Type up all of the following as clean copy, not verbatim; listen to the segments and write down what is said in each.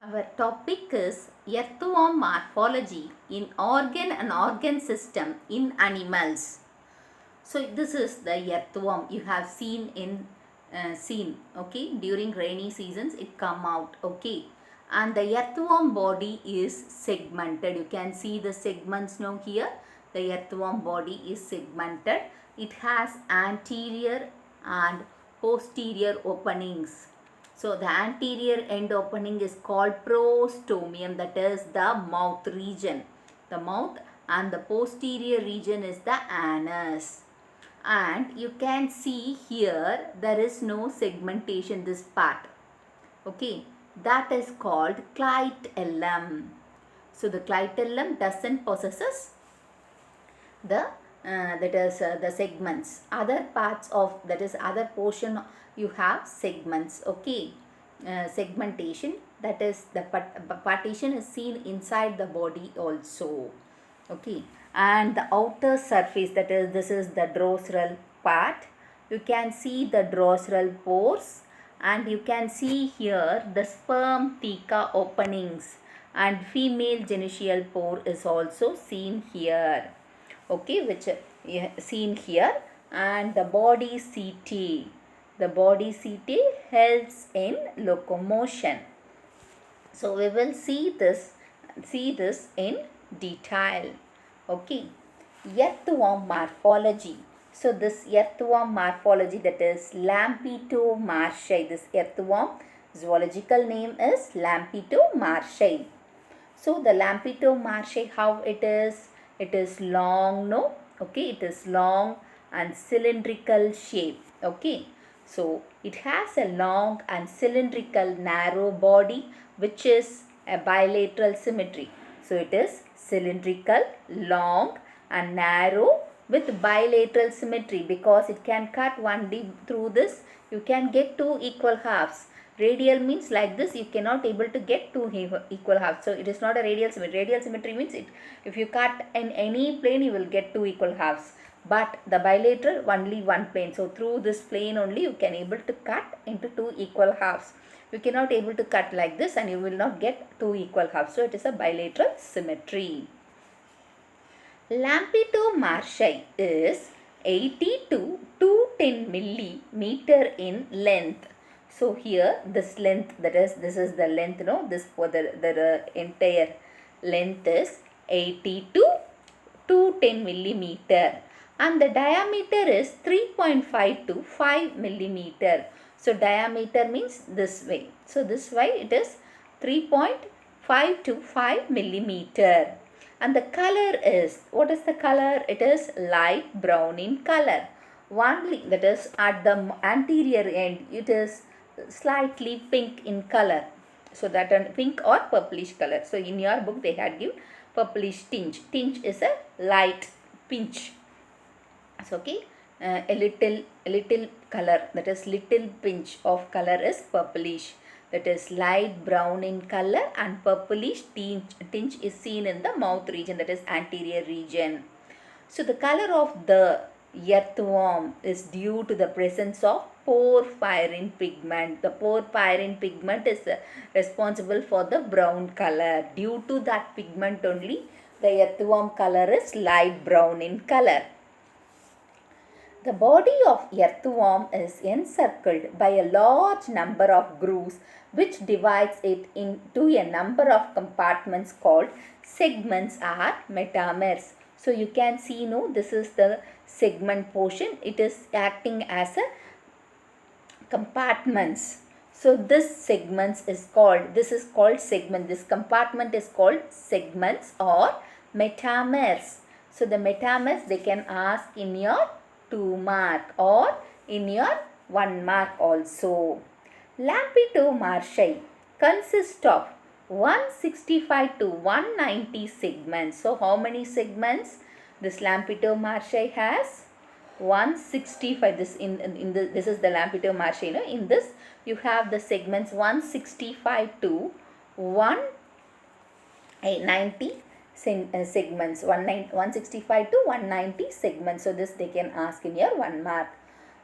Our topic is earthworm morphology in organ and organ system in animals. So this is the earthworm you have seen okay, during rainy seasons it come out, okay, and the earthworm body is segmented. You can see the segments now here. The earthworm body is segmented. It has anterior and posterior openings. So the anterior end opening is called prostomium, that is the mouth region. The mouth, and the posterior region is the anus. And you can see here there is no segmentation, this part. Okay, that is called clitellum. So the clitellum doesn't possesses the the segments. Other parts of, that is other portion, you have segments, okay. Segmentation, that is the partition is seen inside the body also, okay. And the outer surface, that is, this is the dorsal part. You can see the dorsal pores, and you can see here the sperm theca openings, and female genital pore is also seen here, okay, which seen here. And the body CT, the body CT helps in locomotion. So we will see this in detail, okay. Earthworm morphology. So this earthworm morphology, that is Lampeto-marshi. This earthworm zoological name is Lampeto-marshi. So the Lampeto-marshi, how it is? It is long, no? Okay, it is long and cylindrical shape. Okay, so it has a long and cylindrical narrow body which is a bilateral symmetry. So it is cylindrical, long and narrow with bilateral symmetry, because it can cut one D through this. You can get two equal halves. Radial means like this, you cannot able to get two equal halves. So it is not a radial symmetry. Radial symmetry means it, if you cut in any plane you will get two equal halves. But the bilateral, only one plane. So through this plane only you can able to cut into two equal halves. You cannot able to cut like this and you will not get two equal halves. So it is a bilateral symmetry. Lampeto-marshi is 80 to 210 millimeter in length. So here this length, that is, this is the length, no, this for the entire length is 80 to 210 millimeter, and the diameter is 3.5 to 5 millimeter. So diameter means this way. So this way it is 3.5 to 5 millimeter. And the color is, what is the color? It is light brown in color. Only, that is at the anterior end, it is slightly pink in color. So that a pink or purplish color. So in your book they had given purplish tinge. Tinge is a light pinch. So okay, a little color, that is little pinch of color is purplish. That is light brown in color, and purplish tinge is seen in the mouth region, that is anterior region. So the color of the earthworm is due to the presence of porphyrin pigment. The porphyrin pigment is responsible for the brown color. Due to that pigment only, the earthworm color is light brown in color. The body of earthworm is encircled by a large number of grooves which divides it into a number of compartments called segments or metamers. So you can see, no, this is the segment portion. It is acting as a compartments. So this segments is called, this is called segment. This compartment is called segments or metamers. So the metamers they can ask in your 2 mark or in your 1 mark also. Lampeto-marshi consists of 165 to 190 segments. So how many segments this Lampeto-marshi has? 165. This this is the Lampeto-marshi. You know, in this you have the segments 165 to 190 segments, 165 to 190 segments. So this they can ask in your 1 mark.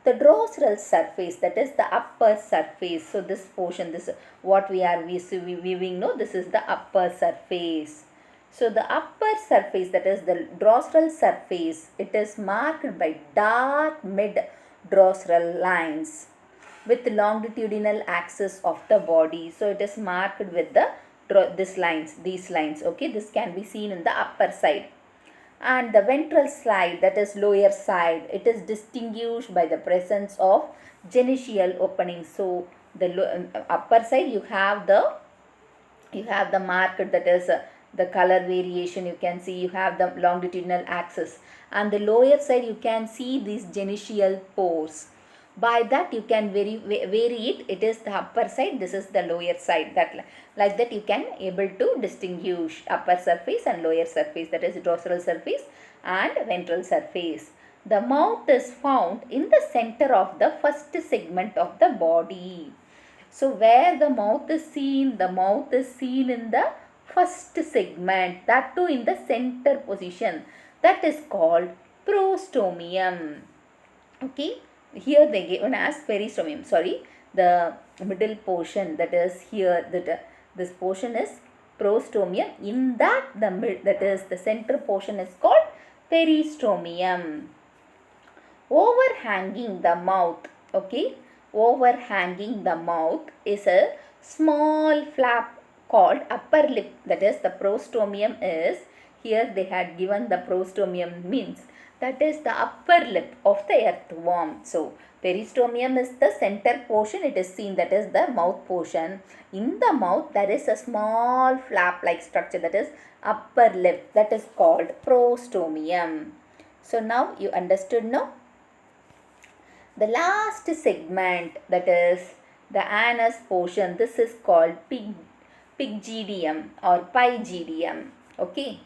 the dorsal surface, that is the upper surface. So this portion, this what we are viewing, no, this is the upper surface. So the upper surface, that is the dorsal surface, it is marked by dark mid dorsal lines with longitudinal axis of the body. So it is marked with the these lines. Okay, this can be seen in the upper side. And the ventral side, that is lower side, it is distinguished by the presence of genital opening. So the upper side you have the marked, that is the color variation you can see, you have the longitudinal axis, and the lower side you can see these genital pores. By that you can vary it. It is the upper side, this is the lower side. That like that you can able to distinguish upper surface and lower surface, that is dorsal surface and ventral surface. The mouth is found in the center of the first segment of the body. So where the mouth is seen in the first segment, that too in the center position, that is called prostomium. Okay, here they given as peristomium. Sorry, the middle portion, that is here, that this portion is prostomium. In that that is the center portion is called peristomium. Overhanging the mouth, okay, overhanging the mouth is a small flap called upper lip, that is the prostomium is, here they had given the prostomium means, that is the upper lip of the earthworm. So peristomium is the center portion, it is seen, that is the mouth portion. In the mouth there is a small flap like structure, that is upper lip, that is called prostomium. So now you understood, no? The last segment, that is the anus portion, this is called pygidium or pygidium. Okay,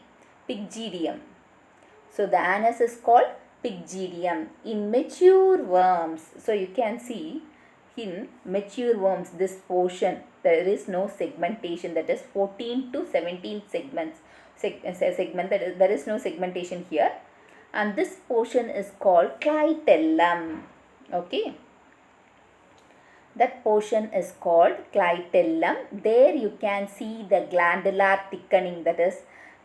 pygidium. So the anus is called pygidium. In mature worms, so you can see in mature worms, this portion there is no segmentation, that is 14 to 17 segments. That is, there is no segmentation here, and this portion is called clitellum. Okay, that portion is called clitellum. There you can see the glandular thickening, that is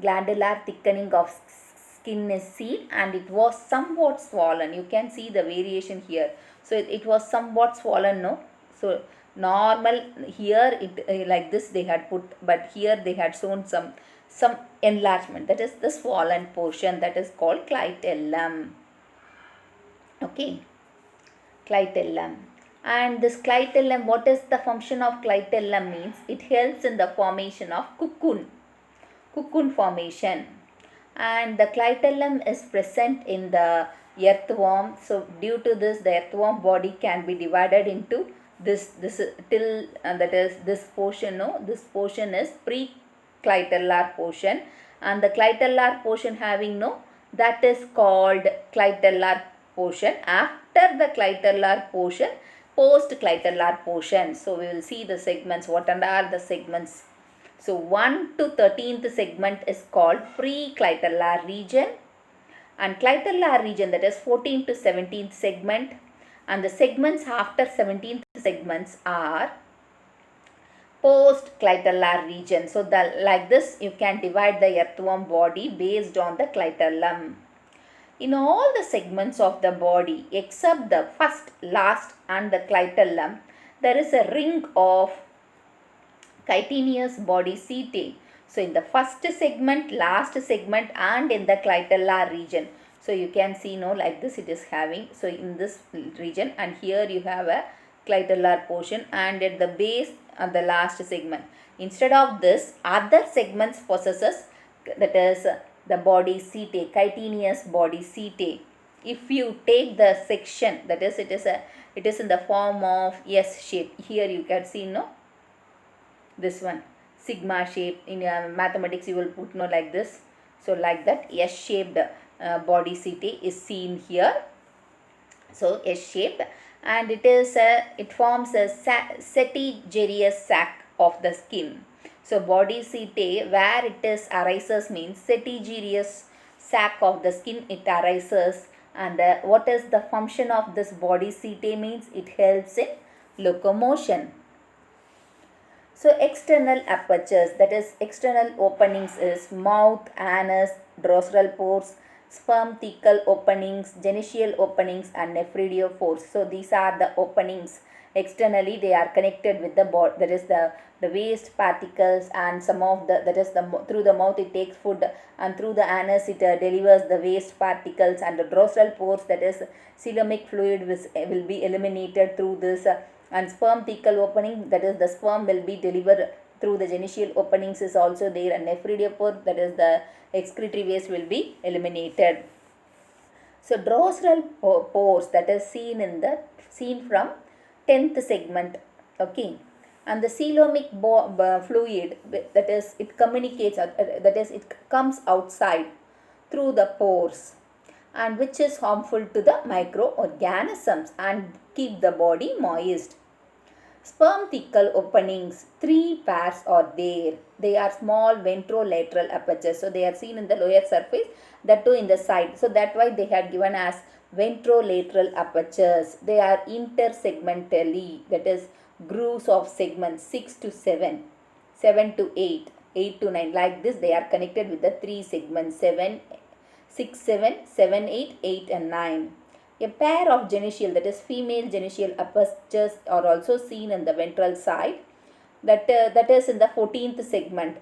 glandular thickening of skin is seen, and it was somewhat swollen. You can see the variation here. So it was somewhat swollen, no? So normal here it like this they had put, but here they had shown some enlargement, that is the swollen portion, that is called clitellum. Okay, clitellum. And this clitellum, what is the function of clitellum means? It helps in the formation of cocoon formation. And the clitellum is present in the earthworm. So due to this, the earthworm body can be divided into this till that is this portion, no, this portion is preclitellar portion, and the clitellar portion having, no, that is called clitellar portion. After the clitellar portion, post-clitellar portion. So we will see the segments, what are the segments. So 1 to 13th segment is called preclitellar region, and clitellar region, that is 14th to 17th segment, and the segments after 17th segments are post-clitellar region. So like this you can divide the earthworm body based on the clitellum. In all the segments of the body except the first, last and the clitellum, there is a ring of chitinous body setae. So in the first segment, last segment and in the clitellar region. So you can see, no, like this it is having. So in this region, and here you have a clitellar portion, and at the base of the last segment. Instead of this, other segments possesses, that is the body setae, chitinous body setae. If you take the section, that is it is in the form of S shape. Here you can see, no, this one sigma shape. In mathematics you will put, no, like this. So like that S shaped body setae is seen here. So S shaped, and it forms a setigerous sac of the skin. So body setae, where it is arises means setigerous sac of the skin it arises, And what is the function of this body setae means it helps in locomotion. So external apertures, that is external openings, is mouth, anus, drosoral pores, sperm thecal openings, genital openings, and nephridiophores. So these are the openings. Externally they are connected with the body, that is the waste particles, and some of the, that is the through the mouth it takes food, and through the anus it delivers the waste particles, and the drosoral pores, that is coelomic fluid, will be eliminated through this, and sperm thecal opening, that is the sperm will be delivered through the genital openings is also there, and nephridiopore, that is the excretory waste, will be eliminated. So drosoral pores, that is seen from 10th segment, okay, and the coelomic fluid, that is it communicates, that is it comes outside through the pores, and which is harmful to the microorganisms and keep the body moist. Sperm thecal openings, 3 pairs are there. They are small ventrolateral apertures. So they are seen in the lower surface, that too in the side. So that's why they had given as ventrolateral apertures. They are intersegmentally, that is grooves of segments 6 to 7, 7 to 8, 8 to 9. Like this they are connected with the 3 segments 7, 6, 7, 7, 8, 8 and 9. A pair of genital, that is female genital apertures, are also seen in the ventral side, that is in the 14th segment,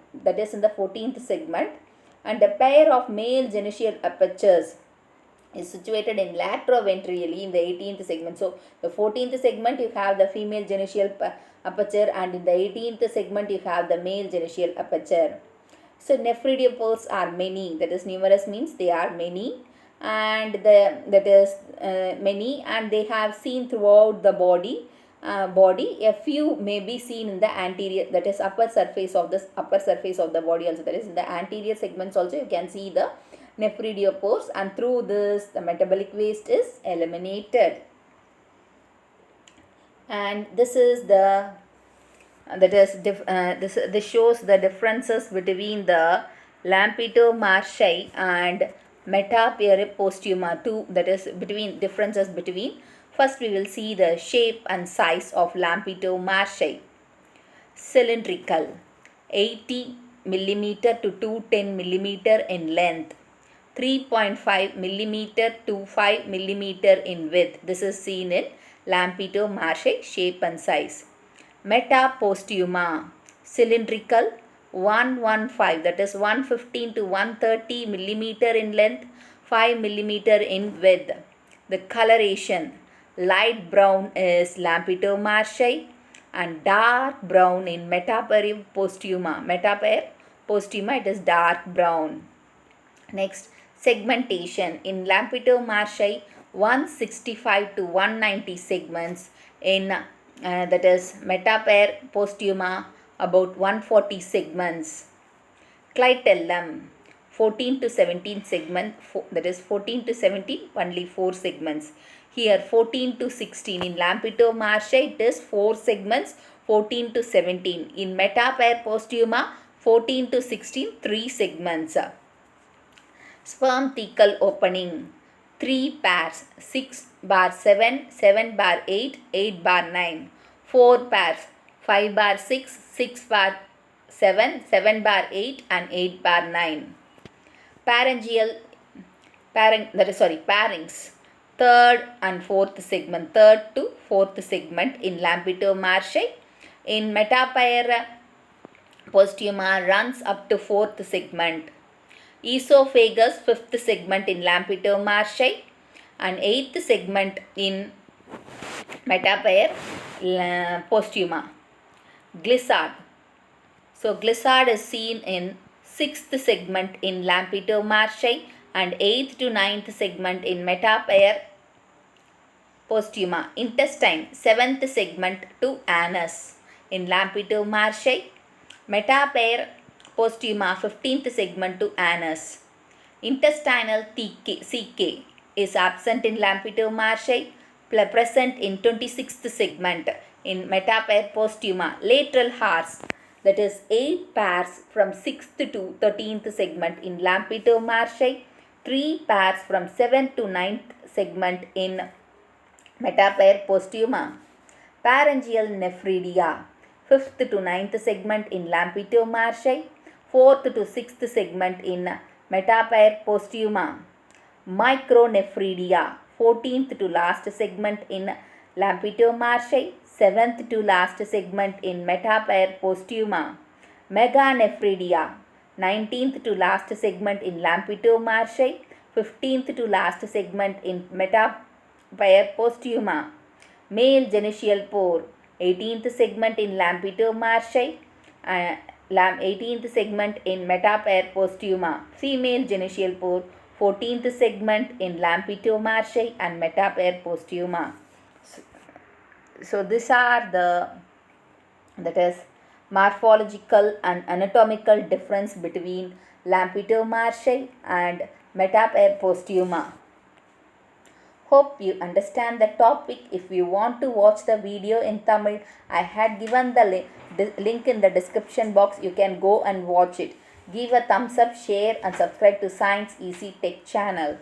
and a pair of male genital apertures is situated in lateroventrally in the 18th segment. So the 14th segment you have the female genital aperture, and in the 18th segment you have the male genital aperture. So nephridiopores are many, that is numerous means they are many, and many, and they have seen throughout the body. A few may be seen in the anterior, that is upper surface of the body also, that is in the anterior segments also you can see the nephridiopores, and through this the metabolic waste is eliminated. And this is the this shows the differences between the Lampeter-Marchi and Metaperipostuma too, that is differences between. First we will see the shape and size of Lampeter-Marchi. Cylindrical, 80 mm to 210 mm in length, 3.5 mm to 5 mm in width. This is seen in Lampeter-Marchi shape and size. Metapostuma, cylindrical, 115, that is 115 to 130 mm in length, 5 mm in width. The coloration, light brown is Lampeter-Marchi and dark brown in Metaperipostuma. Metaperipostuma, it is dark brown. Next, segmentation. In Lampeter-Marchi, 165 to 190 segments. In that is Metaperipostuma, about 140 segments. Clitellum, 14 to 17 segment, that is 14 to 17, only 4 segments. Here 14 to 16, in Lampeter-Marchi it is 4 segments, 14 to 17. In Metaperipostuma, 14 to 16, 3 segments. Sperm thecal opening, 3 pairs, 6 bar 7, 7 bar 8, 8 bar 9. 4 pairs, 5 bar 6, 6 bar 7, 7 bar 8 and 8 bar 9. Pairings, third and fourth segment, third to fourth segment in Lampeter-Marchi. In Metaperipostuma runs up to fourth segment. Esophagus, fifth segment in Lampeter-Marchi and eighth segment in Metaperipostuma. Glissade. So glissade is seen in sixth segment in Lampeter-Marchi and eighth to ninth segment in Metaperipostuma. Intestine, seventh segment to anus in Lampeter-Marchi. Metaperipostuma, 15th segment to anus. Intestinal caeca is absent in Lampeter-Marchi, present in 26th segment in Metaperipostuma. Lateral hairs, that is 8 pairs from 6th to 13th segment in Lampeter-Marchi, 3 pairs from 7th to ninth segment in metapair postuma. Pharyngeal nephridia, 5th to ninth segment in Lampetomarchi, 4th to 6th segment in metapair postuma. Micronephridia, 14th to last segment in Lampetomarchi, 7th to last segment in metapair postuma. Meganephridia, 19th to last segment in Lampetomarchi, 15th to last segment in metapair postuma. Male genital pore, 18th segment in Lampetomarchi, 18th segment in metapair postuma. Female genital pore, 14th segment in Lampetomarchi and metapair postuma. So these are that is morphological and anatomical difference between Lampetomarchi and metapair postuma. Hope you understand the topic. If you want to watch the video in Tamil, I had given the link in the description box. You can go and watch it. Give a thumbs up, share and subscribe to Science Easy Tech channel.